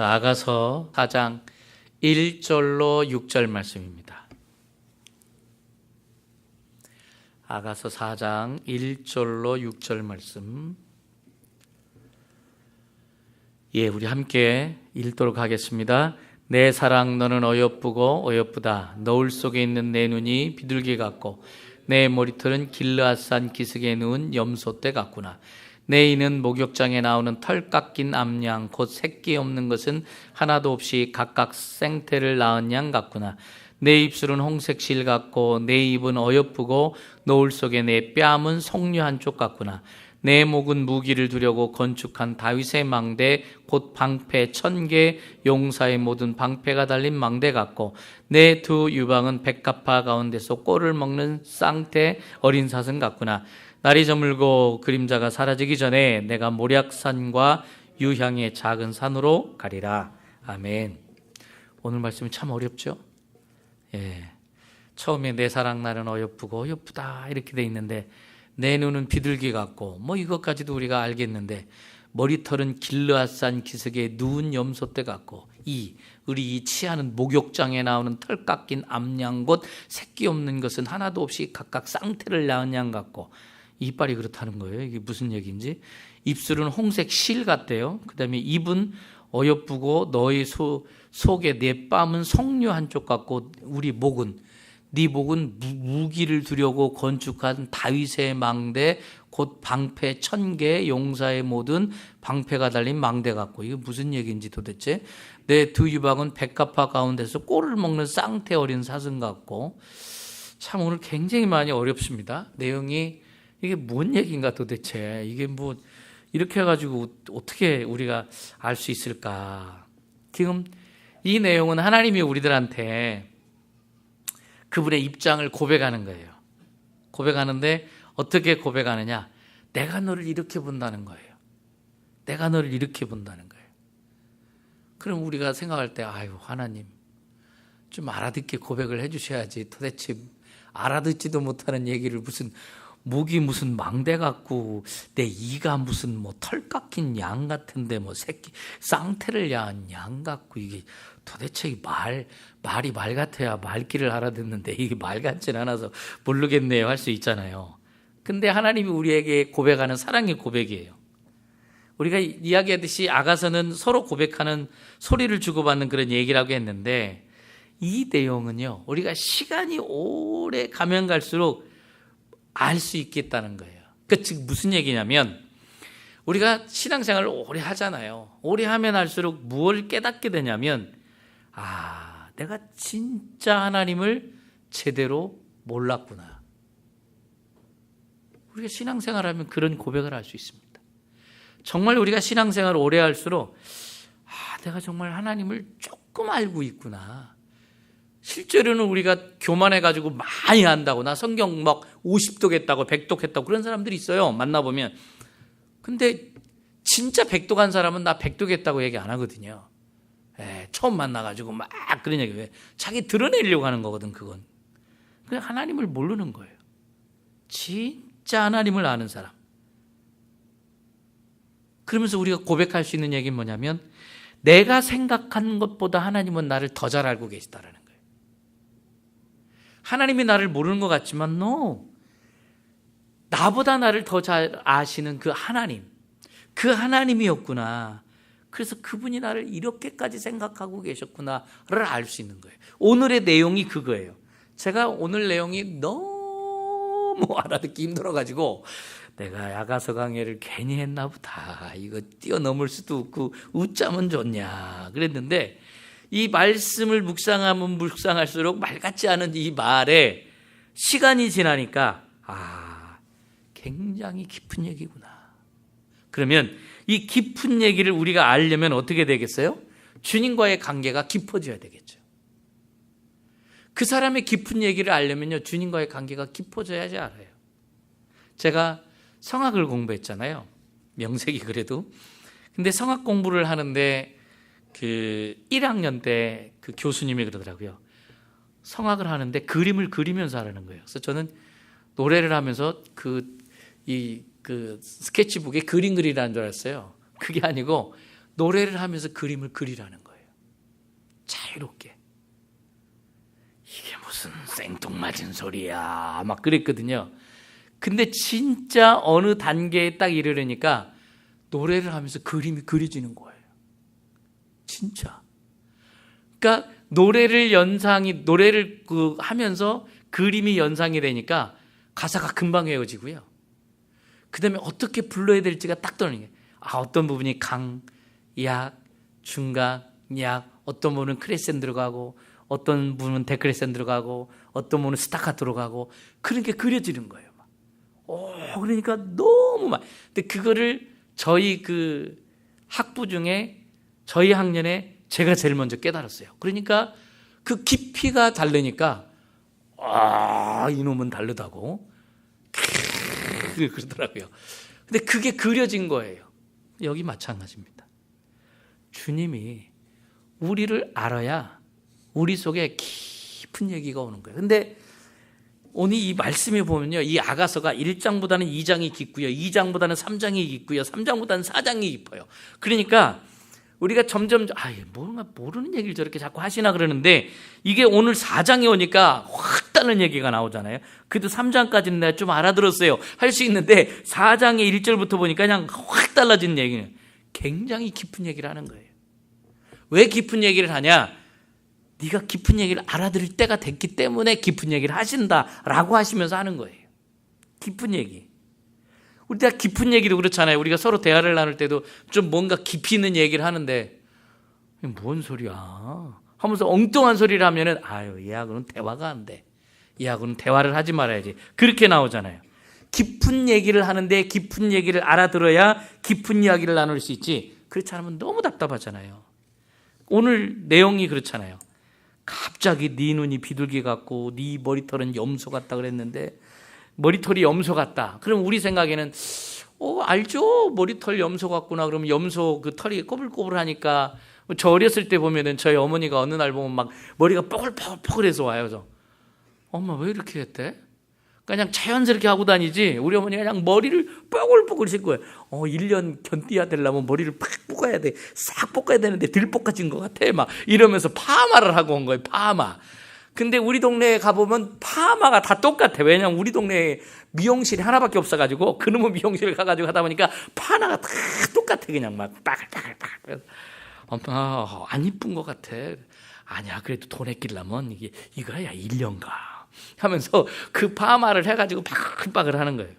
아가서 4장 1절로 6절 말씀입니다. 아가서 4장 1절로 6절 말씀. 우리 함께 읽도록 하겠습니다. 내 사랑 너는 어여쁘고 어여쁘다. 너울 속에 있는 내 눈이 비둘기 같고 내 머리털은 길르앗산 기슭에 누운 염소떼 같구나. 내 이는 목욕장에 나오는 털 깎인 암양 곧 새끼 없는 것은 하나도 없이 각각 생태를 낳은 양 같구나. 내 입술은 홍색 실 같고 내 입은 어여쁘고 노을 속에 내 뺨은 송류 한쪽 같구나. 내 목은 무기를 두려고 건축한 다윗의 망대 곧 방패 1000개 용사의 모든 방패가 달린 망대 같고 내 두 유방은 백합화 가운데서 꼴을 먹는 쌍태 어린 사슴 같구나. 날이 저물고 그림자가 사라지기 전에 내가 모략산과 유향의 작은 산으로 가리라. 아멘. 오늘 말씀이 참 어렵죠? 처음에 내 사랑 나는 어여쁘고 어여쁘다 이렇게 돼 있는데 내 눈은 비둘기 같고 이것까지도 우리가 알겠는데 머리털은 길르앗산 기슭에 누운 염소떼 같고 우리 이 치아는 목욕장에 나오는 털 깎인 암양 곧 새끼 없는 것은 하나도 없이 각각 쌍태를 낳은 양 같고 이빨이 그렇다는 거예요. 이게 무슨 얘기인지. 입술은 홍색 실 같대요. 그 다음에 입은 어여쁘고 너의 속에 내 뺨은 송류 한쪽 같고 우리 목은 네 목은 무기를 두려고 건축한 다윗의 망대 곧 방패 1000개 용사의 모든 방패가 달린 망대 같고 이게 무슨 얘기인지 도대체. 내 두 유방은 백합화 가운데서 꼴을 먹는 쌍태 어린 사슴 같고. 참 오늘 굉장히 많이 어렵습니다. 내용이 이게 뭔 얘기인가 도대체. 이게 이렇게 해가지고 어떻게 우리가 알 수 있을까. 지금 이 내용은 하나님이 우리들한테 그분의 입장을 고백하는 거예요. 고백하는데 어떻게 고백하느냐. 내가 너를 이렇게 본다는 거예요. 내가 너를 이렇게 본다는 거예요. 그럼 우리가 생각할 때 하나님 좀 알아듣게 고백을 해 주셔야지. 도대체 알아듣지도 못하는 얘기를 목이 무슨 망대 같고 내 이가 무슨 털 깎인 양 같은데 새끼 쌍태를 낳은 양 같고 이게 도대체 말이 말 같아야 말귀를 알아듣는데 이게 말 같진 않아서 모르겠네요 할 수 있잖아요. 근데 하나님이 우리에게 고백하는 사랑의 고백이에요. 우리가 이야기하듯이 아가서는 서로 고백하는 소리를 주고받는 그런 얘기라고 했는데 이 내용은요 우리가 시간이 오래 가면 갈수록 알 수 있겠다는 거예요. 즉 무슨 얘기냐면 우리가 신앙생활을 오래 하잖아요. 오래 하면 할수록 무엇을 깨닫게 되냐면 내가 진짜 하나님을 제대로 몰랐구나. 우리가 신앙생활하면 그런 고백을 할 수 있습니다. 정말 우리가 신앙생활을 오래 할수록 내가 정말 하나님을 조금 알고 있구나. 실제로는 우리가 교만해가지고 많이 안다고 나 성경 50독 했다고 100독 했다고 그런 사람들이 있어요. 만나보면. 근데 진짜 100독 한 사람은 나 100독 했다고 얘기 안 하거든요. 처음 만나가지고 그런 얘기. 왜? 자기 드러내려고 하는 거거든 그건. 그냥 하나님을 모르는 거예요. 진짜 하나님을 아는 사람. 그러면서 우리가 고백할 수 있는 얘기는 뭐냐면 내가 생각한 것보다 하나님은 나를 더 잘 알고 계시다라는 거예요. 하나님이 나를 모르는 것 같지만 나보다 나를 더 잘 아시는 그 하나님, 그 하나님이었구나. 그래서 그분이 나를 이렇게까지 생각하고 계셨구나를 알 수 있는 거예요. 오늘의 내용이 그거예요. 제가 오늘 내용이 너무 알아듣기 힘들어가지고 내가 아가서 강해를 괜히 했나 보다. 이거 뛰어넘을 수도 없고 웃자면 좋냐 그랬는데 이 말씀을 묵상하면 묵상할수록 말 같지 않은 이 말에 시간이 지나니까 굉장히 깊은 얘기구나. 그러면 이 깊은 얘기를 우리가 알려면 어떻게 되겠어요? 주님과의 관계가 깊어져야 되겠죠. 그 사람의 깊은 얘기를 알려면요 주님과의 관계가 깊어져야지 알아요. 제가 성악을 공부했잖아요. 명색이 그래도. 근데 성악 공부를 하는데 1학년 때 그 교수님이 그러더라고요. 성악을 하는데 그림을 그리면서 하라는 거예요. 그래서 저는 노래를 하면서 그 스케치북에 그림 그리라는 줄 알았어요. 그게 아니고 노래를 하면서 그림을 그리라는 거예요. 자유롭게. 이게 무슨 생뚱맞은 소리야 막 그랬거든요. 근데 진짜 어느 단계에 딱 이르려니까 노래를 하면서 그림이 그려지는 거예요. 진짜. 그러니까 노래를 하면서 그림이 연상이 되니까 가사가 금방 외워지고요. 그 다음에 어떻게 불러야 될지가 딱 떠오르는 거예요. 어떤 부분이 강, 약, 중간, 약, 어떤 부분은 크레센도로 가고 어떤 부분은 데크레센도로 가고 어떤 부분은 스타카토로 가고 그런 게 그려지는 거예요. 그러니까 너무 근데 그거를 저희 그 학부 중에 저희 학년에 제가 제일 먼저 깨달았어요. 그러니까 그 깊이가 다르니까 이놈은 다르다고 그러더라고요. 근데 그게 그려진 거예요. 여기 마찬가지입니다. 주님이 우리를 알아야 우리 속에 깊은 얘기가 오는 거예요. 근데 오늘 이 말씀에 보면요, 이 아가서가 1장보다는 2장이 깊고요, 2장보다는 3장이 깊고요, 3장보다는 4장이 깊어요. 그러니까 우리가 점점 뭔가 모르는 얘기를 저렇게 자꾸 하시나 그러는데 이게 오늘 4장에 오니까 확 다른 얘기가 나오잖아요. 그래도 3장까지는 내가 좀 알아들었어요 할 수 있는데 4장의 1절부터 보니까 그냥 확 달라진 얘기는 굉장히 깊은 얘기를 하는 거예요. 왜 깊은 얘기를 하냐? 네가 깊은 얘기를 알아들을 때가 됐기 때문에 깊은 얘기를 하신다라고 하시면서 하는 거예요. 깊은 얘기. 우리가 깊은 얘기도 그렇잖아요. 우리가 서로 대화를 나눌 때도 좀 뭔가 깊이 있는 얘기를 하는데 뭔 소리야 하면서 엉뚱한 소리를 하면은 얘하고는 대화가 안 돼. 얘하고는 대화를 하지 말아야지. 그렇게 나오잖아요. 깊은 얘기를 하는데 깊은 얘기를 알아들어야 깊은 이야기를 나눌 수 있지. 그렇지 않으면 너무 답답하잖아요. 오늘 내용이 그렇잖아요. 갑자기 네 눈이 비둘기 같고 네 머리털은 염소 같다 그랬는데 머리털이 염소 같다. 그럼 우리 생각에는 알죠? 머리털 염소 같구나. 그러면 염소 그 털이 꼬불꼬불하니까 저 어렸을 때 보면은 저희 어머니가 어느 날 보면 막 머리가 뽀글뽀글해서 와요. 그래서 엄마 왜 이렇게 했대? 그냥 자연스럽게 하고 다니지. 우리 어머니가 그냥 머리를 뽀글뽀글 실 거예요. 1년 견뎌야 되려면 머리를 팍 볶아야 돼. 싹 볶아야 되는데 덜 볶아진 것 같아. 막 이러면서 파마를 하고 온 거예요. 파마. 근데 우리 동네에 가보면 파마가 다 똑같아. 왜냐면 우리 동네에 미용실이 하나밖에 없어가지고 그놈의 미용실 가가지고 하다 보니까 파마가 다 똑같아. 그냥 막 빠글빠글빠글. 안 이쁜 것 같아. 아니야, 그래도 돈 아끼려면 이거야 1년 가. 하면서 그 파마를 해가지고 바글바글 하는 거예요.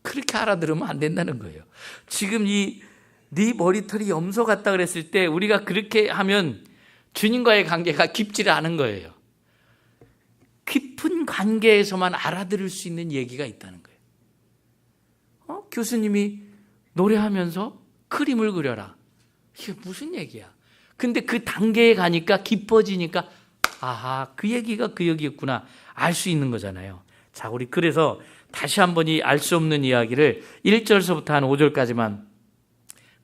그렇게 알아들으면 안 된다는 거예요. 지금 네 머리털이 염소 같다 그랬을 때 우리가 그렇게 하면 주님과의 관계가 깊지를 않은 거예요. 깊은 관계에서만 알아들을 수 있는 얘기가 있다는 거예요. 교수님이 노래하면서 그림을 그려라. 이게 무슨 얘기야? 근데 그 단계에 가니까 깊어지니까 그 얘기가 그 얘기였구나 알 수 있는 거잖아요. 자, 우리 그래서 다시 한번 이 알 수 없는 이야기를 1절서부터 한 5절까지만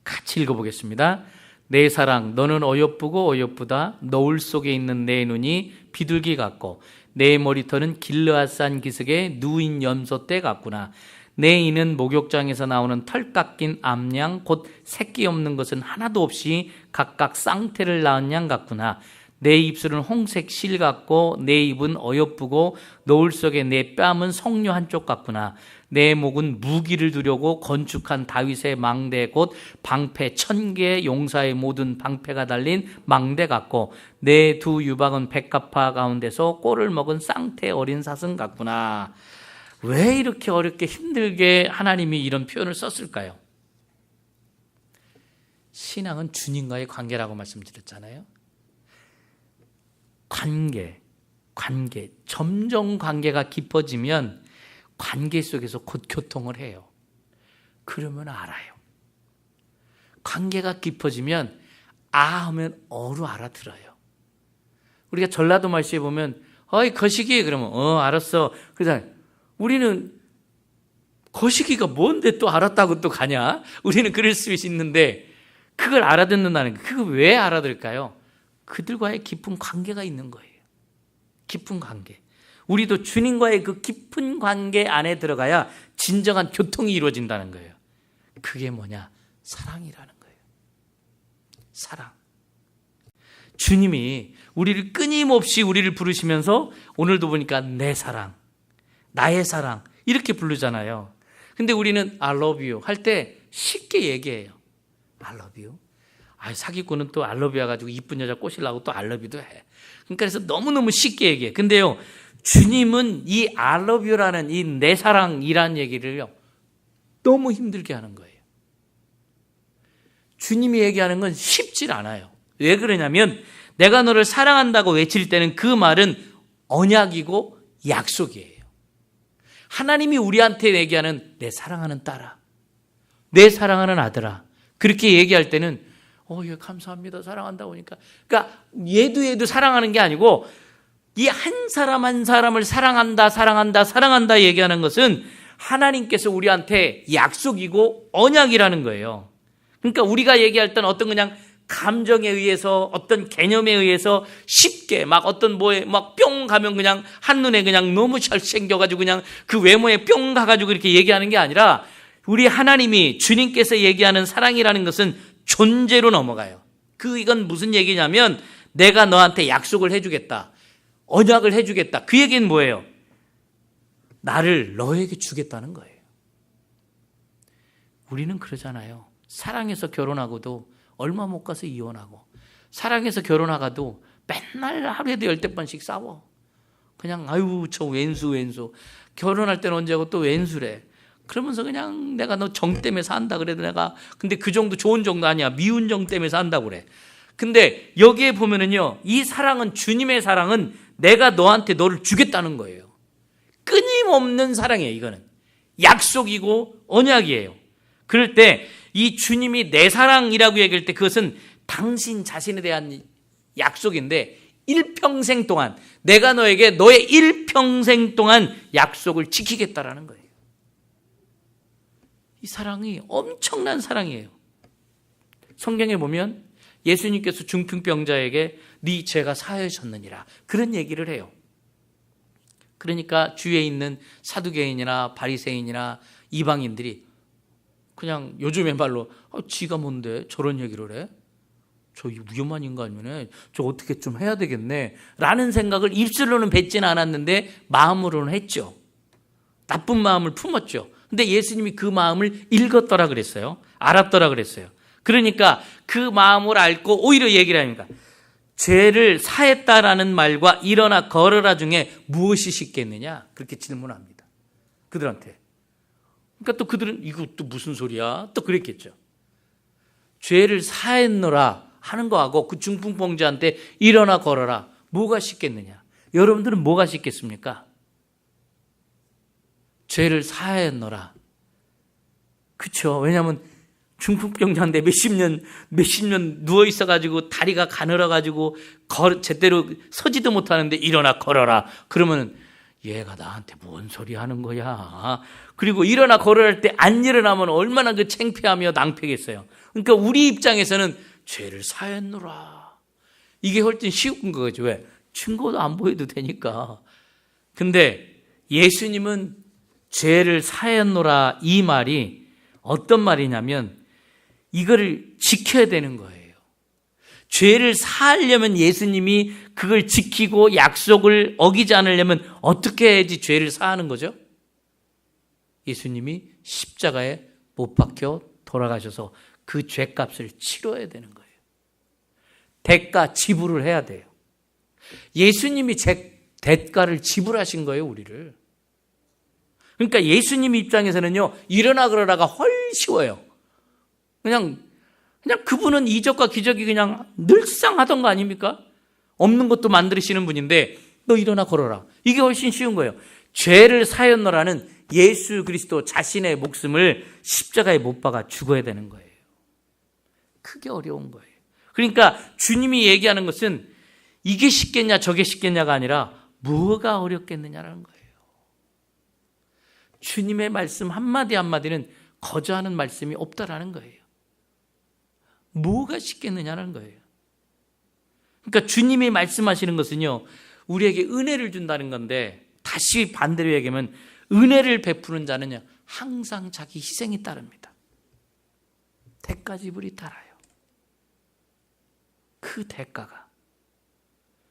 같이 읽어보겠습니다. 내 사랑 너는 어여쁘고 어여쁘다. 너울 속에 있는 내 눈이 비둘기 같고 내 머리털은 길르앗산 기슭에 누인 염소떼 같구나. 내 이는 목욕장에서 나오는 털 깎인 암양 곧 새끼 없는 것은 하나도 없이 각각 쌍태를 낳은 양 같구나. 내 입술은 홍색 실 같고 내 입은 어여쁘고 노을 속에 내 뺨은 석류 한쪽 같구나. 내 목은 무기를 두려고 건축한 다윗의 망대 곧 방패 1000개의 용사의 모든 방패가 달린 망대 같고 내 두 유방은 백합화 가운데서 꼴을 먹은 쌍태 어린 사슴 같구나. 왜 이렇게 어렵게 힘들게 하나님이 이런 표현을 썼을까요? 신앙은 주님과의 관계라고 말씀드렸잖아요. 관계. 점점 관계가 깊어지면 관계 속에서 곧 교통을 해요. 그러면 알아요. 관계가 깊어지면 하면 어로 알아들어요. 우리가 전라도 말씨에 보면 거시기 그러면 알았어. 그래서 우리는 거시기가 뭔데 또 알았다고 또 가냐? 우리는 그럴 수 있는데 그걸 알아듣는다는 거. 그거 왜 알아들을까요? 그들과의 깊은 관계가 있는 거예요. 깊은 관계. 우리도 주님과의 그 깊은 관계 안에 들어가야 진정한 교통이 이루어진다는 거예요. 그게 뭐냐? 사랑이라는 거예요. 사랑. 주님이 우리를 끊임없이 우리를 부르시면서 오늘도 보니까 내 사랑, 나의 사랑 이렇게 부르잖아요. 근데 우리는 I love you 할 때 쉽게 얘기해요. I love you. 사기꾼은 또 I love you 해가지고 이쁜 여자 꼬시려고 또 I love you도 해. 그러니까 그래서 너무너무 쉽게 얘기해. 근데요, 주님은 이 I love you라는 이 내 사랑이라는 얘기를요 너무 힘들게 하는 거예요. 주님이 얘기하는 건 쉽질 않아요. 왜 그러냐면 내가 너를 사랑한다고 외칠 때는 그 말은 언약이고 약속이에요. 하나님이 우리한테 얘기하는 내 사랑하는 딸아, 내 사랑하는 아들아, 그렇게 얘기할 때는 예, 감사합니다. 사랑한다고 하니까. 그러니까 얘도 사랑하는 게 아니고 이 한 사람 한 사람을 사랑한다 얘기하는 것은 하나님께서 우리한테 약속이고 언약이라는 거예요. 그러니까 우리가 얘기할 때는 어떤 그냥 감정에 의해서 어떤 개념에 의해서 쉽게 막 어떤 뭐에 막 뿅 가면 그냥 한눈에 그냥 너무 잘생겨가지고 그냥 그 외모에 뿅 가가지고 이렇게 얘기하는 게 아니라 우리 하나님이 주님께서 얘기하는 사랑이라는 것은 존재로 넘어가요. 이건 무슨 얘기냐면 내가 너한테 약속을 해주겠다. 언약을 해주겠다. 그 얘기는 뭐예요? 나를 너에게 주겠다는 거예요. 우리는 그러잖아요. 사랑해서 결혼하고도 얼마 못 가서 이혼하고, 사랑해서 결혼하고도 맨날 하루에도 10번씩 싸워. 그냥 저 왼수 결혼할 때는 언제고 또 왼수래. 그러면서 그냥 내가 너 정 때문에 산다 그래도 내가 근데 그 정도 좋은 정도 아니야. 미운 정 때문에 산다고 그래. 근데 여기에 보면은요, 이 사랑은 주님의 사랑은 내가 너를 주겠다는 거예요. 끊임없는 사랑이에요. 이거는 약속이고 언약이에요. 그럴 때 이 주님이 내 사랑이라고 얘기할 때 그것은 당신 자신에 대한 약속인데 일평생 동안 내가 너에게 너의 일평생 동안 약속을 지키겠다라는 거예요. 이 사랑이 엄청난 사랑이에요. 성경에 보면 예수님께서 중풍병자에게 네 죄가 사하여졌느니라 그런 얘기를 해요. 그러니까 주위에 있는 사두개인이나 바리새인이나 이방인들이 그냥 요즘의 말로 지가 뭔데 저런 얘기를 해? 저 위험한 인간이네. 저 어떻게 좀 해야 되겠네 라는 생각을 입술로는 뱉지는 않았는데 마음으로는 했죠. 나쁜 마음을 품었죠. 근데 예수님이 그 마음을 읽었더라 그랬어요. 알았더라 그랬어요. 그러니까 그 마음을 알고 오히려 얘기를 합니다. 죄를 사했다라는 말과 일어나 걸어라 중에 무엇이 쉽겠느냐? 그렇게 질문합니다. 그들한테. 그러니까 또 그들은 이거 또 무슨 소리야? 또 그랬겠죠. 죄를 사했노라 하는 거하고 그 중풍병자한테 일어나 걸어라. 뭐가 쉽겠느냐? 여러분들은 뭐가 쉽겠습니까? 죄를 사했노라. 그렇죠. 왜냐하면 중풍병자인데 몇십 년 누워 있어가지고 다리가 가늘어가지고 제대로 서지도 못하는데 일어나 걸어라. 그러면 얘가 나한테 뭔 소리 하는 거야. 그리고 일어나 걸어야 할 때 안 일어나면 얼마나 그 창피하며 낭패겠어요. 그러니까 우리 입장에서는 죄를 사했노라. 이게 훨씬 쉬운 거죠. 왜? 증거도 안 보여도 되니까. 근데 예수님은 죄를 사했노라 이 말이 어떤 말이냐면 이거를 지켜야 되는 거예요. 죄를 사하려면 예수님이 그걸 지키고 약속을 어기지 않으려면 어떻게 해야지 죄를 사하는 거죠? 예수님이 십자가에 못 박혀 돌아가셔서 그 죄값을 치러야 되는 거예요. 대가 지불을 해야 돼요. 예수님이 대가를 지불하신 거예요, 우리를. 그러니까 예수님 입장에서는요, 일어나 그러라가 훨씬 쉬워요. 그냥 그분은 이적과 기적이 그냥 늘상 하던 거 아닙니까? 없는 것도 만드시는 분인데 너 일어나 걸어라. 이게 훨씬 쉬운 거예요. 죄를 사였노라는 예수 그리스도 자신의 목숨을 십자가에 못 박아 죽어야 되는 거예요. 크게 어려운 거예요. 그러니까 주님이 얘기하는 것은 이게 쉽겠냐 저게 쉽겠냐가 아니라 뭐가 어렵겠느냐라는 거예요. 주님의 말씀 한마디 한마디는 거저하는 말씀이 없다라는 거예요. 뭐가 쉽겠느냐는 거예요. 그러니까 주님이 말씀하시는 것은요, 우리에게 은혜를 준다는 건데 다시 반대로 얘기하면 은혜를 베푸는 자는요 항상 자기 희생이 따릅니다. 대가 지불이 따라요. 그 대가가.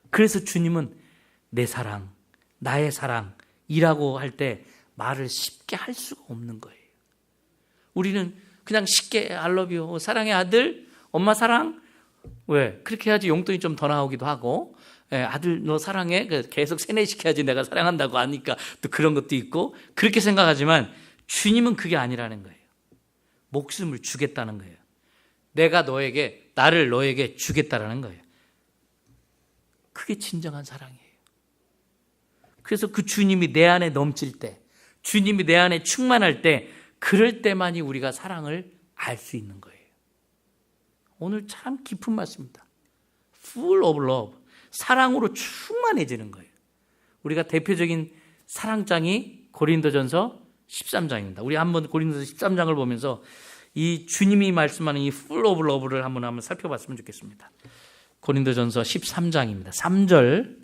그래서 주님은 내 사랑, 나의 사랑이라고 할 때 말을 쉽게 할 수가 없는 거예요. 우리는 그냥 쉽게 I love you, 사랑의 아들, 엄마 사랑. 왜? 그렇게 해야지 용돈이 좀 더 나오기도 하고, 아들 너 사랑해? 계속 세뇌시켜야지 내가 사랑한다고 하니까 또 그런 것도 있고, 그렇게 생각하지만 주님은 그게 아니라는 거예요. 목숨을 주겠다는 거예요. 나를 너에게 주겠다라는 거예요. 그게 진정한 사랑이에요. 그래서 그 주님이 내 안에 넘칠 때, 주님이 내 안에 충만할 때, 그럴 때만이 우리가 사랑을 알 수 있는 거예요. 오늘 참 깊은 말씀입니다. Full of love. 사랑으로 충만해지는 거예요. 우리가 대표적인 사랑장이 고린도전서 13장입니다. 우리 한번 고린도전서 13장을 보면서 이 주님이 말씀하는 이 Full of love를 한번 살펴봤으면 좋겠습니다. 고린도전서 13장입니다. 3절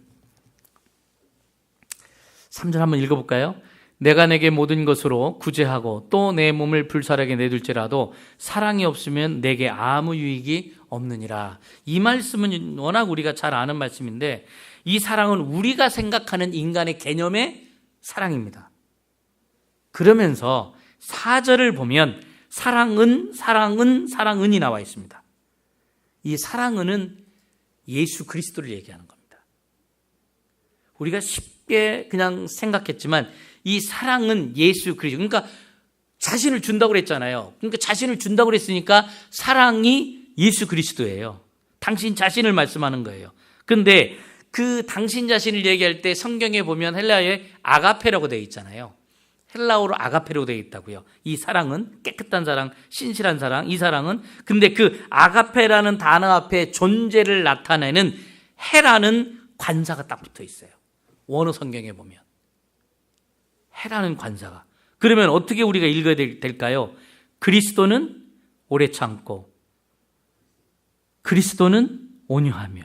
한번 읽어볼까요? 내가 내게 모든 것으로 구제하고 또 내 몸을 불살하게 내둘지라도 사랑이 없으면 내게 아무 유익이 없느니라. 이 말씀은 워낙 우리가 잘 아는 말씀인데 이 사랑은 우리가 생각하는 인간의 개념의 사랑입니다. 그러면서 4절을 보면 사랑은이 나와 있습니다. 이 사랑은은 예수 그리스도를 얘기하는 겁니다. 우리가 쉽게 그냥 생각했지만 이 사랑은 예수 그리스도. 그러니까 자신을 준다고 그랬잖아요. 그러니까 자신을 준다고 그랬으니까 사랑이 예수 그리스도예요. 당신 자신을 말씀하는 거예요. 그런데 그 당신 자신을 얘기할 때 성경에 보면 헬라어에 아가페라고 되어 있잖아요. 헬라어로 아가페로 되어 있다고요. 이 사랑은 깨끗한 사랑, 신실한 사랑, 이 사랑은. 근데 그 아가페라는 단어 앞에 존재를 나타내는 해라는 관사가 딱 붙어 있어요. 원어 성경에 보면 해라는 관사가. 그러면 어떻게 우리가 읽어야 될까요? 그리스도는 오래 참고, 그리스도는 온유하며,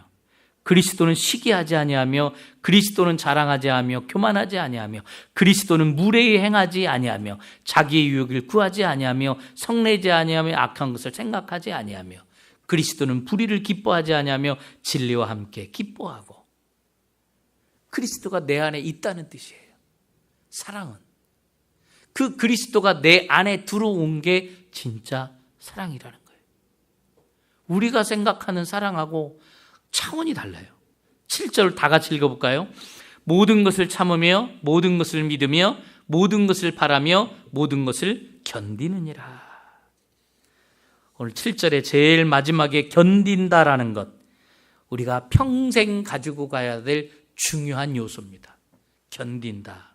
그리스도는 시기하지 아니하며, 그리스도는 자랑하지 아니하며, 교만하지 아니하며, 그리스도는 무례히 행하지 아니하며, 자기의 유익을 구하지 아니하며, 성내지 아니하며, 악한 것을 생각하지 아니하며, 그리스도는 불의를 기뻐하지 아니하며, 진리와 함께 기뻐하고. 그리스도가 내 안에 있다는 뜻이에요. 사랑은. 그 그리스도가 내 안에 들어온 게 진짜 사랑이라는 거예요. 우리가 생각하는 사랑하고 차원이 달라요. 7절 다 같이 읽어볼까요? 모든 것을 참으며 모든 것을 믿으며 모든 것을 바라며 모든 것을 견디느니라. 오늘 7절에 제일 마지막에 견딘다라는 것, 우리가 평생 가지고 가야 될 중요한 요소입니다. 견딘다.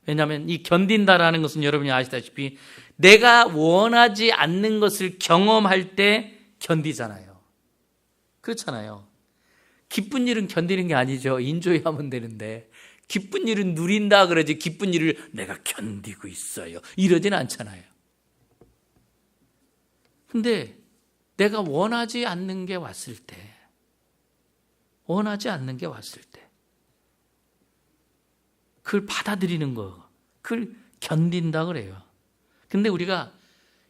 왜냐하면 이 견딘다라는 것은 여러분이 아시다시피 내가 원하지 않는 것을 경험할 때 견디잖아요. 그렇잖아요. 기쁜 일은 견디는 게 아니죠. 인조이하면 되는데 기쁜 일은 누린다 그러지 기쁜 일을 내가 견디고 있어요 이러진 않잖아요. 근데 내가 원하지 않는 게 왔을 때 그걸 받아들이는 거, 그걸 견딘다 그래요. 근데 우리가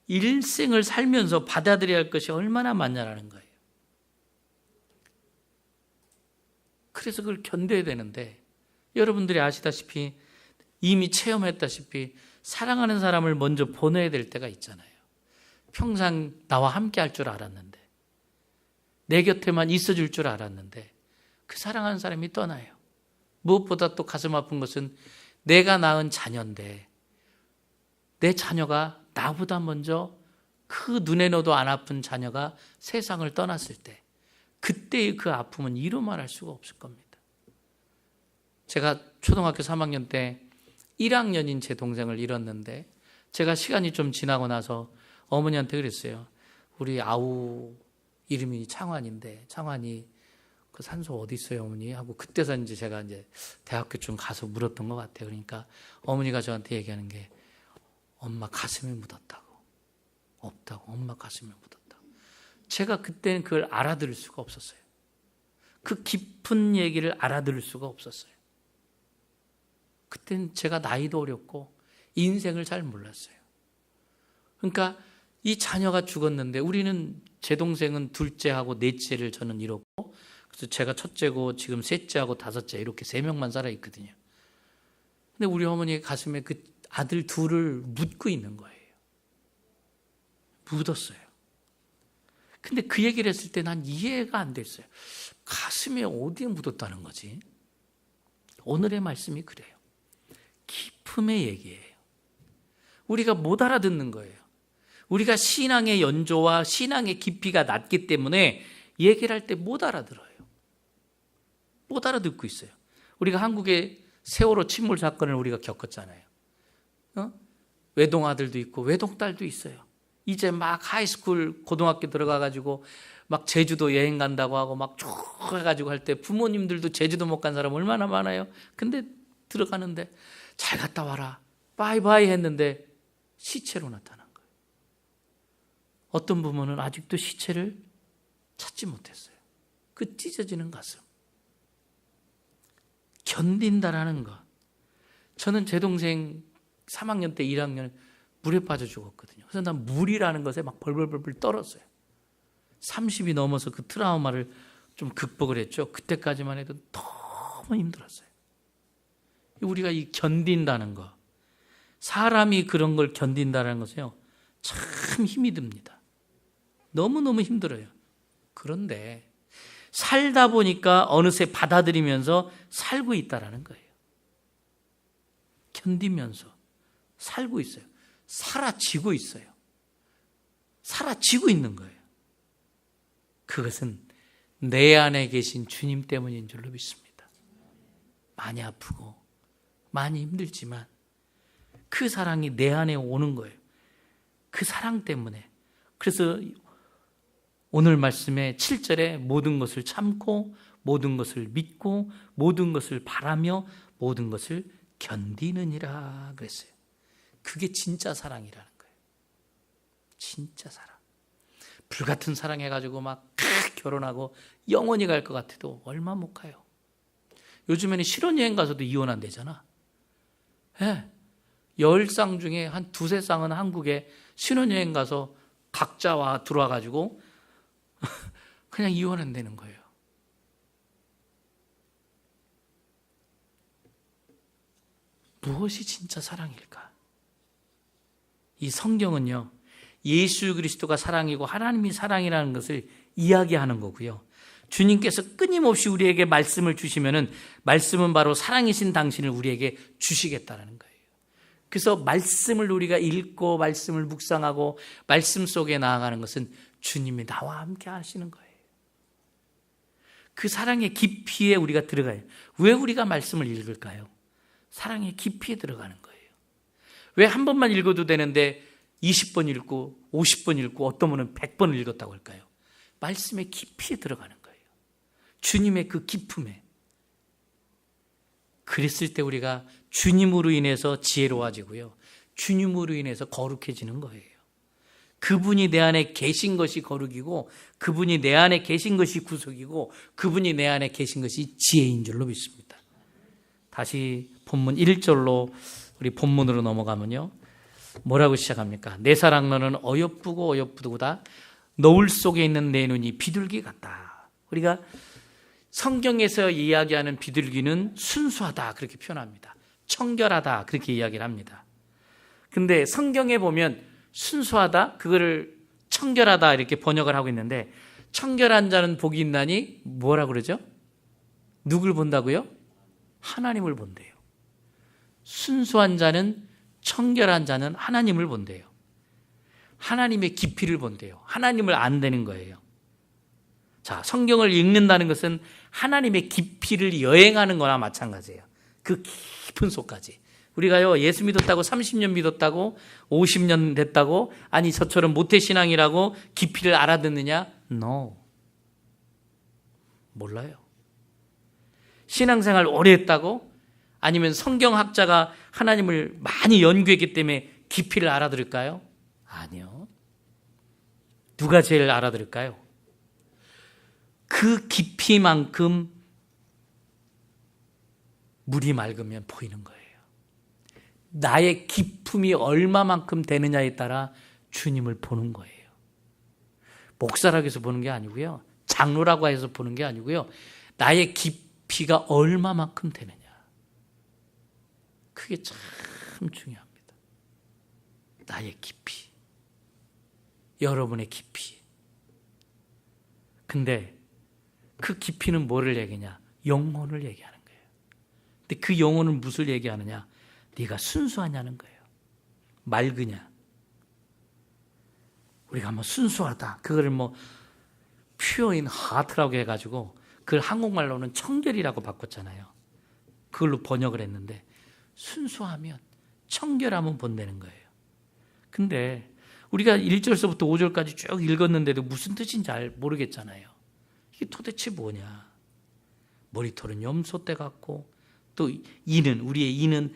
일생을 살면서 받아들여야 할 것이 얼마나 많냐라는 거예요. 그래서 그걸 견뎌야 되는데 여러분들이 아시다시피 이미 체험했다시피 사랑하는 사람을 먼저 보내야 될 때가 있잖아요. 평생 나와 함께 할 줄 알았는데 내 곁에만 있어줄 줄 알았는데 그 사랑하는 사람이 떠나요. 무엇보다 또 가슴 아픈 것은 내가 낳은 자녀인데 내 자녀가 나보다 먼저 그 눈에 넣어도 안 아픈 자녀가 세상을 떠났을 때 그때의 그 아픔은 이루 말할 수가 없을 겁니다. 제가 초등학교 3학년 때 1학년인 제 동생을 잃었는데 제가 시간이 좀 지나고 나서 어머니한테 그랬어요. 우리 아우 이름이 창환인데 창환이 그 산소 어디 있어요 어머니? 하고 그때서 이제 제가 이제 대학교쯤 가서 물었던 것 같아요. 그러니까 어머니가 저한테 얘기하는 게 엄마 가슴에 묻었다고. 없다고. 엄마 가슴에 묻었다고. 제가 그때는 그걸 알아들을 수가 없었어요. 그 깊은 얘기를 알아들을 수가 없었어요. 그때는 제가 나이도 어렸고 인생을 잘 몰랐어요. 그러니까 이 자녀가 죽었는데 우리는 제 동생은 둘째하고 넷째를 저는 잃었고 그래서 제가 첫째고 지금 셋째하고 다섯째 이렇게 세 명만 살아 있거든요. 근데 우리 어머니의 가슴에 그 아들 둘을 묻고 있는 거예요. 묻었어요. 근데 그 얘기를 했을 때 난 이해가 안 됐어요. 가슴에 어디에 묻었다는 거지? 오늘의 말씀이 그래요. 기쁨의 얘기예요. 우리가 못 알아듣는 거예요. 우리가 신앙의 연조와 신앙의 깊이가 낮기 때문에 얘기를 할 때 못 알아들어요. 못 알아듣고 있어요. 우리가 한국의 세월호 침몰 사건을 우리가 겪었잖아요. 외동아들도 있고 외동딸도 있어요. 이제 막 하이스쿨 고등학교 들어가가지고 막 제주도 여행 간다고 하고 막 쭉 해가지고 할 때 부모님들도 제주도 못 간 사람 얼마나 많아요. 근데 들어가는데 잘 갔다 와라 바이바이 했는데 시체로 나타난 거예요. 어떤 부모는 아직도 시체를 찾지 못했어요. 그 찢어지는 가슴. 견딘다라는 것. 저는 제 동생 3학년 때 1학년 물에 빠져 죽었거든요. 그래서 난 물이라는 것에 막 벌벌벌 떨었어요. 30이 넘어서 그 트라우마를 좀 극복을 했죠. 그때까지만 해도 너무 힘들었어요. 우리가 이 견딘다는 것, 사람이 그런 걸 견딘다는 것은요, 참 힘이 듭니다. 너무너무 힘들어요. 그런데 살다 보니까 어느새 받아들이면서 살고 있다는 거예요. 견디면서 살고 있어요. 사라지고 있어요. 사라지고 있는 거예요. 그것은 내 안에 계신 주님 때문인 줄로 믿습니다. 많이 아프고 많이 힘들지만 그 사랑이 내 안에 오는 거예요. 그 사랑 때문에. 그래서 오늘 말씀에 7절에 모든 것을 참고 모든 것을 믿고 모든 것을 바라며 모든 것을 견디느니라 그랬어요. 그게 진짜 사랑이라는 거예요. 진짜 사랑. 불같은 사랑 해가지고 막 결혼하고 영원히 갈 것 같아도 얼마 못 가요. 요즘에는 실혼여행 가서도 이혼 안 되잖아. 네. 10쌍 중에 한 두세 쌍은 한국에 신혼여행 가서 각자 들어와가지고 그냥 이혼 안 되는 거예요. 무엇이 진짜 사랑일까? 이 성경은요, 예수 그리스도가 사랑이고 하나님이 사랑이라는 것을 이야기하는 거고요. 주님께서 끊임없이 우리에게 말씀을 주시면은 말씀은 바로 사랑이신 당신을 우리에게 주시겠다는 거예요. 그래서 말씀을 우리가 읽고 말씀을 묵상하고 말씀 속에 나아가는 것은 주님이 나와 함께 하시는 거예요. 그 사랑의 깊이에 우리가 들어가요. 왜 우리가 말씀을 읽을까요? 사랑의 깊이에 들어가는 거예요. 왜 한 번만 읽어도 되는데 20번 읽고 50번 읽고 어떤 분은 100번을 읽었다고 할까요? 말씀의 깊이에 들어가는 거예요. 주님의 그 기쁨에. 그랬을 때 우리가 주님으로 인해서 지혜로워지고요. 주님으로 인해서 거룩해지는 거예요. 그분이 내 안에 계신 것이 거룩이고 그분이 내 안에 계신 것이 구속이고 그분이 내 안에 계신 것이 지혜인 줄로 믿습니다. 다시 본문 1절로 우리 본문으로 넘어가면요. 뭐라고 시작합니까? 내 사랑 너는 어여쁘고 어여쁘도다. 노을 속에 있는 내 눈이 비둘기 같다. 우리가 성경에서 이야기하는 비둘기는 순수하다 그렇게 표현합니다. 청결하다 그렇게 이야기를 합니다. 근데 성경에 보면 순수하다 그거를 청결하다 이렇게 번역을 하고 있는데 청결한 자는 복이 있나니 뭐라고 그러죠? 누굴 본다고요? 하나님을 본대요. 순수한 자는 청결한 자는 하나님을 본대요. 하나님의 깊이를 본대요. 하나님을 안다는 거예요. 자, 성경을 읽는다는 것은 하나님의 깊이를 여행하는 거나 마찬가지예요. 그 깊은 속까지. 우리가요, 예수 믿었다고 30년 믿었다고 50년 됐다고 아니 저처럼 모태신앙이라고 깊이를 알아듣느냐? No. 몰라요. 신앙생활 오래 했다고? 아니면 성경학자가 하나님을 많이 연구했기 때문에 깊이를 알아들을까요? 아니요. 누가 제일 알아들을까요? 그 깊이만큼 물이 맑으면 보이는 거예요. 나의 기품이 얼마만큼 되느냐에 따라 주님을 보는 거예요. 목사라고 해서 보는 게 아니고요. 장로라고 해서 보는 게 아니고요. 나의 깊이가 얼마만큼 되느냐. 그게 참 중요합니다. 나의 깊이. 여러분의 깊이. 근데 그 깊이는 뭐를 얘기냐? 영혼을 얘기하는 거예요. 근데 그 영혼은 무엇을 얘기하느냐? 네가 순수하냐는 거예요. 맑으냐? 우리가 뭐 순수하다. 그거를 뭐 pure in heart라고 해가지고 그걸 한국말로는 청결이라고 바꿨잖아요. 그걸로 번역을 했는데 순수하면 청결하면 본다는 거예요. 근데 우리가 1절서부터 5절까지 쭉 읽었는데도 무슨 뜻인지 잘 모르겠잖아요. 이게 도대체 뭐냐? 머리털은 염소떼 같고 또 우리의 이는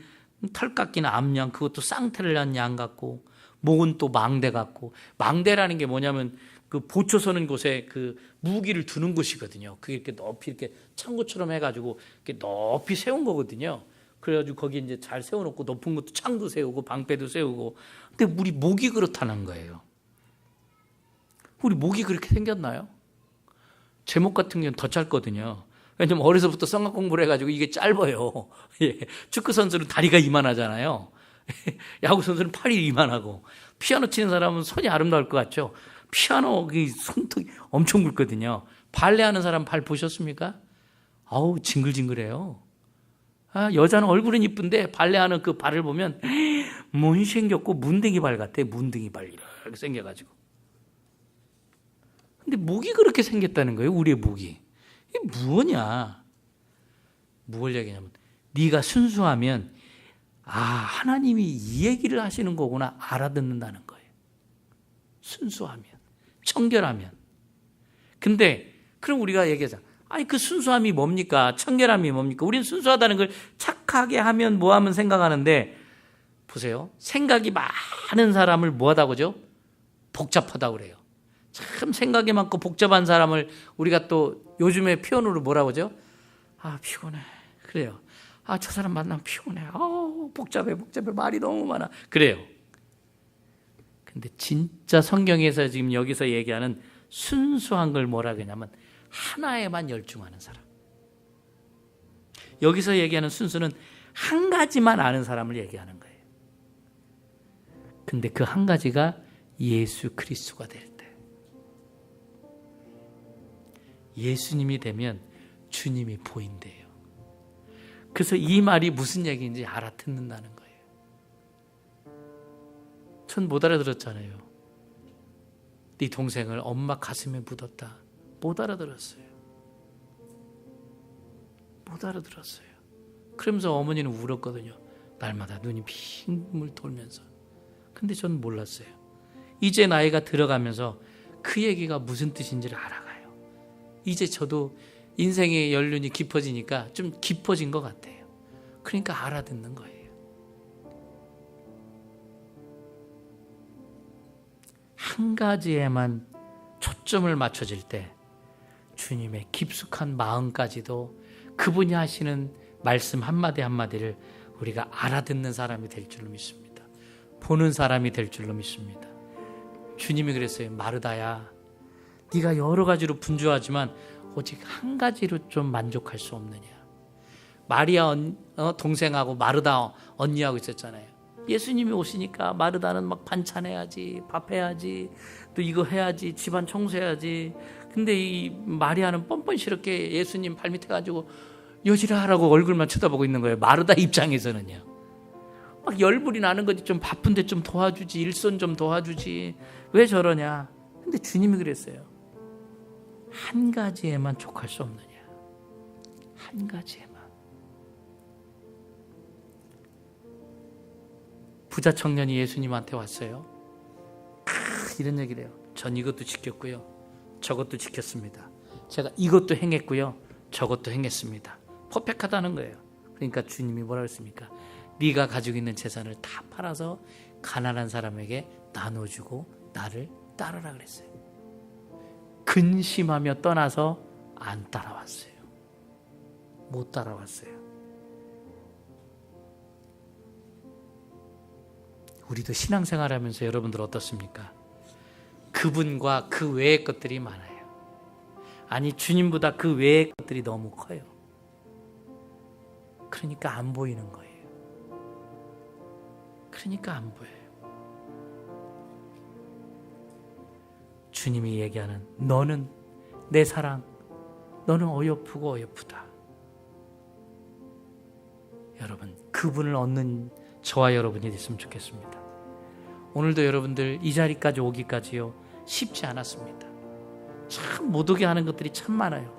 털 깎인 암양, 그것도 쌍태를 난 양 같고 목은 또 망대 같고, 망대라는 게 뭐냐면 그 보초 서는 곳에 그 무기를 두는 곳이거든요. 그게 이렇게 높이 이렇게 창고처럼 해가지고 이렇게 높이 세운 거거든요. 그래가지고 거기 이제 잘 세워놓고 높은 것도 창도 세우고 방패도 세우고. 근데 우리 목이 그렇다는 거예요. 우리 목이 그렇게 생겼나요? 제 목 같은 경우는 더 짧거든요. 왜냐면 어려서부터 성악 공부를 해가지고 이게 짧아요. 예. 축구 선수는 다리가 이만하잖아요. 야구 선수는 팔이 이만하고, 피아노 치는 사람은 손이 아름다울 것 같죠? 피아노 손톱이 엄청 굵거든요. 발레 하는 사람 발 보셨습니까? 아우, 징글징글해요. 아, 여자는 얼굴은 이쁜데 발레 하는 그 발을 보면 못 생겼고 문둥이 발 같아. 문둥이 발 이렇게 생겨가지고. 근데 목이 그렇게 생겼다는 거예요. 우리의 목이. 이게 뭐냐? 뭘 얘기냐면 네가 순수하면 하나님이 이 얘기를 하시는 거구나 알아듣는다는 거예요. 순수하면, 청결하면. 근데 그럼 우리가 얘기하자. 그 순수함이 뭡니까? 청결함이 뭡니까? 우리는 순수하다는 걸 착하게 하면 뭐하면 생각하는데, 보세요. 생각이 많은 사람을 뭐하다고 그러죠? 복잡하다고 그래요. 참 생각이 많고 복잡한 사람을 우리가 또 요즘에 표현으로 뭐라고 그러죠? 피곤해. 그래요. 저 사람 만나면 피곤해. 복잡해. 말이 너무 많아. 그래요. 근데 진짜 성경에서 지금 여기서 얘기하는 순수한 걸 뭐라 그러냐면 하나에만 열중하는 사람. 여기서 얘기하는 순수는 한 가지만 아는 사람을 얘기하는 거예요. 근데 그 한 가지가 예수 그리스도가 될 때. 예수님이 되면 주님이 보인대요. 그래서 이 말이 무슨 얘기인지 알아듣는다는 거예요. 전 못 알아들었잖아요. 네 동생을 엄마 가슴에 묻었다. 못 알아들었어요. 못 알아들었어요. 그러면서 어머니는 울었거든요. 날마다 눈이 빙물 돌면서. 근데 전 몰랐어요. 이제 나이가 들어가면서 그 얘기가 무슨 뜻인지를 알아가요. 이제 저도 인생의 연륜이 깊어지니까 좀 깊어진 것 같아요. 그러니까 알아듣는 거예요. 한 가지에만 초점을 맞춰질 때 주님의 깊숙한 마음까지도 그분이 하시는 말씀 한마디 한마디를 우리가 알아듣는 사람이 될 줄로 믿습니다. 보는 사람이 될 줄로 믿습니다. 주님이 그랬어요. 마르다야, 네가 여러 가지로 분주하지만 오직 한 가지로 좀 만족할 수 없느냐. 마리아 동생하고 마르다 언니하고 있었잖아요. 예수님이 오시니까 마르다는 막 반찬해야지, 밥해야지, 또 이거 해야지, 집안 청소해야지. 근데 이 마리아는 뻔뻔스럽게 예수님 발밑에 가지고 여지라라고 얼굴만 쳐다보고 있는 거예요. 마르다 입장에서는요. 막 열불이 나는 거지. 좀 바쁜데 좀 도와주지, 일손 좀 도와주지. 왜 저러냐. 근데 주님이 그랬어요. 한 가지에만 족할 수 없느냐. 한 가지에만. 부자 청년이 예수님한테 왔어요. 이런 얘기를 해요. 전 이것도 지켰고요. 저것도 지켰습니다. 제가 이것도 행했고요. 저것도 행했습니다. 퍼펙트하다는 거예요. 그러니까 주님이 뭐라고 했습니까? 네가 가지고 있는 재산을 다 팔아서 가난한 사람에게 나눠주고 나를 따르라 그랬어요. 근심하며 떠나서 안 따라왔어요. 못 따라왔어요. 우리도 신앙생활하면서 여러분들 어떻습니까? 그분과 그 외의 것들이 많아요. 아니, 주님보다 그 외의 것들이 너무 커요. 그러니까 안 보이는 거예요. 그러니까 안 보여요. 주님이 얘기하는 너는 내 사랑, 너는 어여쁘고 어여쁘다. 여러분, 그분을 얻는 저와 여러분이 됐으면 좋겠습니다. 오늘도 여러분들 이 자리까지 오기까지요, 쉽지 않았습니다. 참 못 오게 하는 것들이 참 많아요.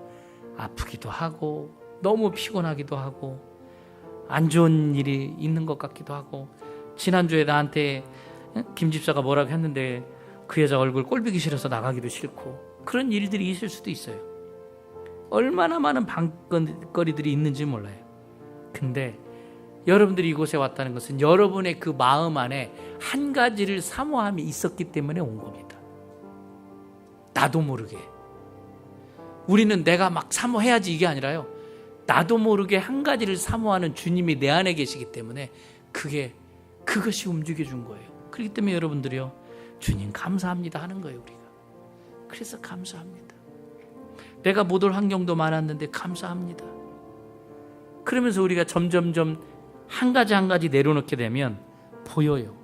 아프기도 하고 너무 피곤하기도 하고 안 좋은 일이 있는 것 같기도 하고, 지난주에 나한테 김 집사가 뭐라고 했는데 그 여자 얼굴 꼴보기 싫어서 나가기도 싫고, 그런 일들이 있을 수도 있어요. 얼마나 많은 방거리들이 있는지 몰라요. 근데 여러분들이 이곳에 왔다는 것은 여러분의 그 마음 안에 한 가지를 사모함이 있었기 때문에 온 겁니다. 나도 모르게. 우리는 내가 막 사모해야지 이게 아니라요, 나도 모르게 한 가지를 사모하는 주님이 내 안에 계시기 때문에 그것이 움직여준 거예요. 그렇기 때문에 여러분들이요, 주님 감사합니다 하는 거예요. 우리가 그래서 감사합니다. 내가 못 올 환경도 많았는데 감사합니다. 그러면서 우리가 점점점 한 가지 내려놓게 되면 보여요.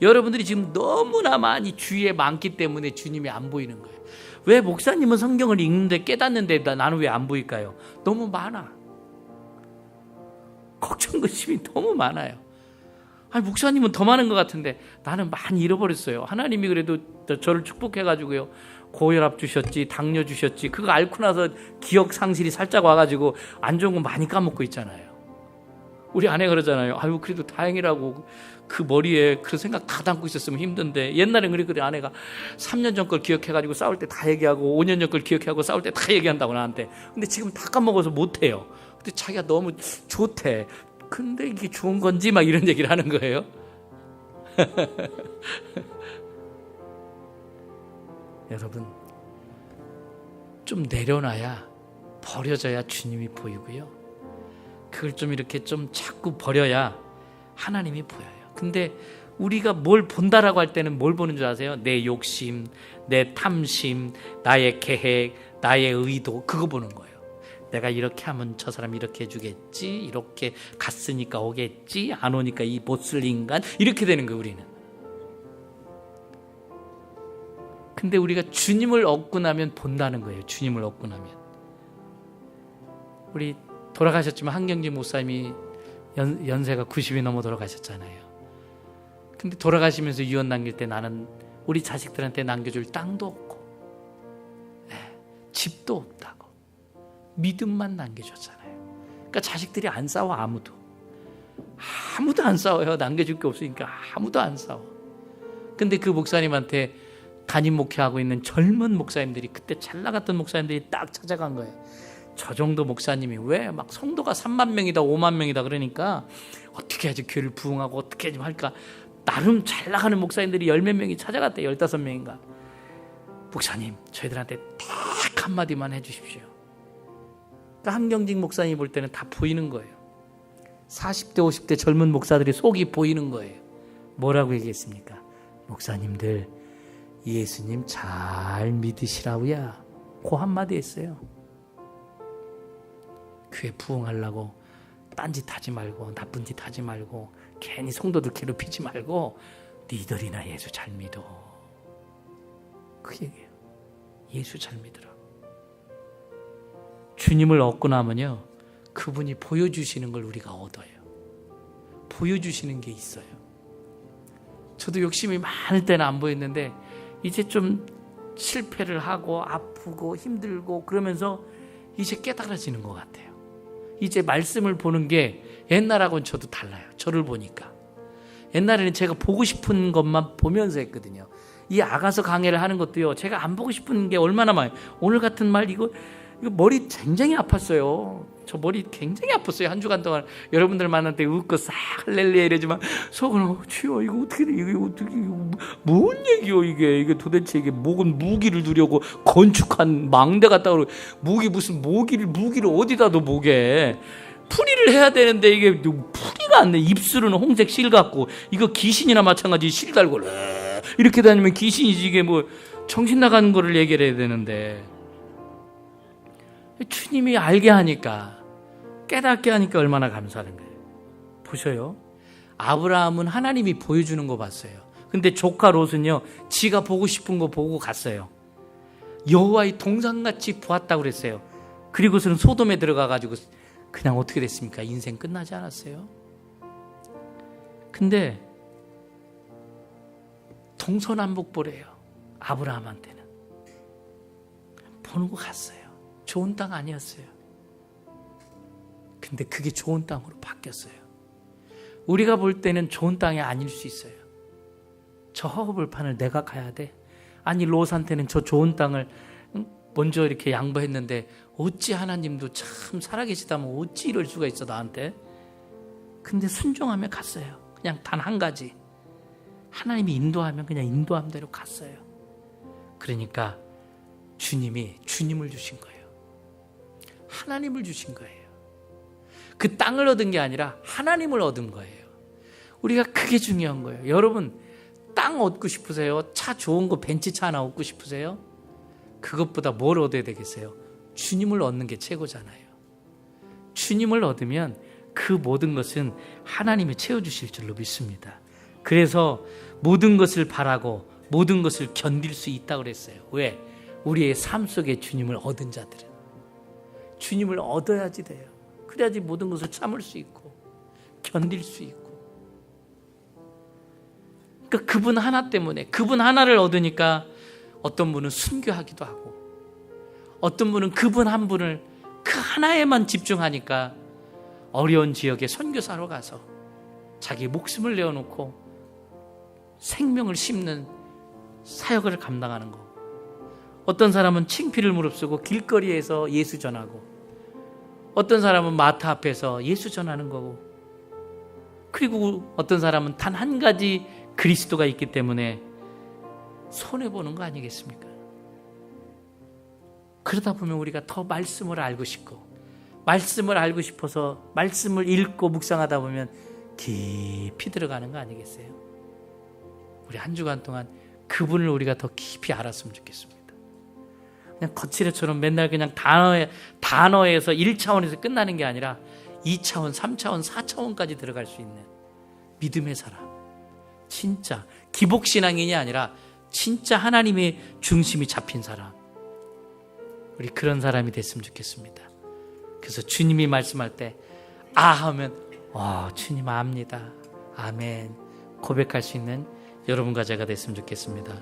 여러분들이 지금 너무나 많이 주위에 많기 때문에 주님이 안 보이는 거예요. 왜 목사님은 성경을 읽는데 깨닫는데 나는 왜 안 보일까요? 너무 많아. 걱정 근심이 너무 많아요. 아니, 목사님은 더 많은 것 같은데 나는 많이 잃어버렸어요. 하나님이 그래도 저를 축복해가지고요, 고혈압 주셨지, 당뇨 주셨지, 그거 앓고 나서 기억 상실이 살짝 와가지고 안 좋은 거 많이 까먹고 있잖아요. 우리 아내가 그러잖아요. 아유, 그래도 다행이라고. 그 머리에 그 생각 다 담고 있었으면 힘든데. 옛날엔 그랬거든. 아내가 3년 전 걸 기억해가지고 싸울 때 다 얘기하고 5년 전 걸 기억해가지고 싸울 때 다 얘기한다고 나한테. 근데 지금 다 까먹어서 못해요. 근데 자기가 너무 좋대. 근데 이게 좋은 건지 막 이런 얘기를 하는 거예요. 여러분, 좀 내려놔야, 버려져야 주님이 보이고요, 그걸 좀 이렇게 좀 자꾸 버려야 하나님이 보여요. 근데 우리가 뭘 본다라고 할 때는 뭘 보는 줄 아세요? 내 욕심, 내 탐심, 나의 계획, 나의 의도, 그거 보는 거예요. 내가 이렇게 하면 저 사람 이렇게 해주겠지, 이렇게 갔으니까 오겠지, 안 오니까 이 못쓸 인간, 이렇게 되는 거예요. 우리는. 근데 우리가 주님을 얻고 나면 본다는 거예요. 주님을 얻고 나면. 우리 돌아가셨지만 한경진 목사님이 연세가 90이 넘어 돌아가셨잖아요. 근데 돌아가시면서 유언 남길 때 나는 우리 자식들한테 남겨줄 땅도 없고, 집도 없다고 믿음만 남겨줬잖아요. 그러니까 자식들이 안 싸워. 아무도 안 싸워요. 남겨줄 게 없으니까 아무도 안 싸워. 근데 그 목사님한테 담임 목회하고 있는 젊은 목사님들이, 그때 잘 나갔던 목사님들이 딱 찾아간 거예요. 저 정도 목사님이 왜 막 성도가 3만 명이다 5만 명이다 그러니까 어떻게 해야지 교회를 부흥하고 어떻게 좀 할까, 나름 잘 나가는 목사님들이 10몇 명이 찾아갔대. 15명인가. 목사님, 저희들한테 딱 한마디만 해주십시오. 그러니까 한경직 목사님 볼 때는 다 보이는 거예요. 40대 50대 젊은 목사들이 속이 보이는 거예요. 뭐라고 얘기했습니까? 목사님들, 예수님 잘 믿으시라고야. 그 한마디 했어요. 교회 부흥하려고 딴짓 하지 말고, 나쁜 짓 하지 말고, 괜히 성도들 괴롭히지 말고 니들이나 예수 잘 믿어. 그 얘기예요. 예수 잘 믿으라. 주님을 얻고 나면요, 그분이 보여주시는 걸 우리가 얻어요. 보여주시는 게 있어요. 저도 욕심이 많을 때는 안 보였는데 이제 좀 실패를 하고 아프고 힘들고 그러면서 이제 깨달아지는 것 같아요. 이제 말씀을 보는 게 옛날하고는 저도 달라요. 저를 보니까. 옛날에는 제가 보고 싶은 것만 보면서 했거든요. 이 아가서 강해를 하는 것도요, 제가 안 보고 싶은 게 얼마나 많아요. 오늘 같은 말, 이거 머리 굉장히 아팠어요. 저 머리 굉장히 아팠어요. 한 주간 동안 여러분들 만날 때 웃고 싹 할렐루야 이러지만 속은 주여 이거 어떻게 돼? 이게 어떻게, 뭔 얘기요 이게 도대체 이게 목은 무기를 두려고 건축한 망대 같다 그러고, 무기를 어디다 둬 목에. 풀이를 해야 되는데 이게 풀이가 안 돼. 입술은 홍색 실 같고, 이거 귀신이나 마찬가지 실 달고 이렇게 다니면 귀신이지, 이게 뭐 정신 나가는 거를 얘기를 해야 되는데, 주님이 알게 하니까, 깨닫게 하니까 얼마나 감사한 거예요. 보셔요. 아브라함은 하나님이 보여주는 거 봤어요. 근데 조카 롯은요, 지가 보고 싶은 거 보고 갔어요. 여호와의 동상같이 보았다고 그랬어요. 그리고서는 소돔에 들어가가지고 그냥 어떻게 됐습니까? 인생 끝나지 않았어요? 근데 동서남북보래요. 아브라함한테는. 보는 거 갔어요. 좋은 땅 아니었어요. 근데 그게 좋은 땅으로 바뀌었어요. 우리가 볼 때는 좋은 땅이 아닐 수 있어요. 저 허허벌판을 내가 가야 돼? 아니, 롯한테는 저 좋은 땅을 먼저 이렇게 양보했는데 어찌 하나님도 참 살아계시다면 어찌 이럴 수가 있어 나한테? 근데 순종하며 갔어요. 그냥 단 한 가지, 하나님이 인도하면 그냥 인도함대로 갔어요. 그러니까 주님이 주님을 주신 거예요. 하나님을 주신 거예요. 그 땅을 얻은 게 아니라 하나님을 얻은 거예요. 우리가 그게 중요한 거예요. 여러분, 땅 얻고 싶으세요? 차 좋은 거 벤츠차 하나 얻고 싶으세요? 그것보다 뭘 얻어야 되겠어요? 주님을 얻는 게 최고잖아요. 주님을 얻으면 그 모든 것은 하나님이 채워주실 줄로 믿습니다. 그래서 모든 것을 바라고 모든 것을 견딜 수 있다고 그랬어요. 왜? 우리의 삶 속에 주님을 얻은 자들은 주님을 얻어야지 돼요. 그래야지 모든 것을 참을 수 있고 견딜 수 있고. 그러니까 그분 하나 때문에, 그분 하나를 얻으니까 어떤 분은 순교하기도 하고, 어떤 분은 그분 한 분을 그 하나에만 집중하니까 어려운 지역에 선교사로 가서 자기 목숨을 내어놓고 생명을 심는 사역을 감당하는 거. 어떤 사람은 창피를 무릅쓰고 길거리에서 예수 전하고, 어떤 사람은 마트 앞에서 예수 전하는 거고, 그리고 어떤 사람은 단 한 가지 그리스도가 있기 때문에 손해보는 거 아니겠습니까? 그러다 보면 우리가 더 말씀을 알고 싶고, 말씀을 알고 싶어서 말씀을 읽고 묵상하다 보면 깊이 들어가는 거 아니겠어요? 우리 한 주간 동안 그분을 우리가 더 깊이 알았으면 좋겠습니다. 그냥 거칠애처럼 맨날 그냥 단어에서 1차원에서 끝나는 게 아니라 2차원, 3차원, 4차원까지 들어갈 수 있는 믿음의 사람. 진짜 기복신앙인이 아니라 진짜 하나님의 중심이 잡힌 사람. 우리 그런 사람이 됐으면 좋겠습니다. 그래서 주님이 말씀할 때 아 하면 주님 압니다. 아멘 고백할 수 있는 여러분과 제가 됐으면 좋겠습니다.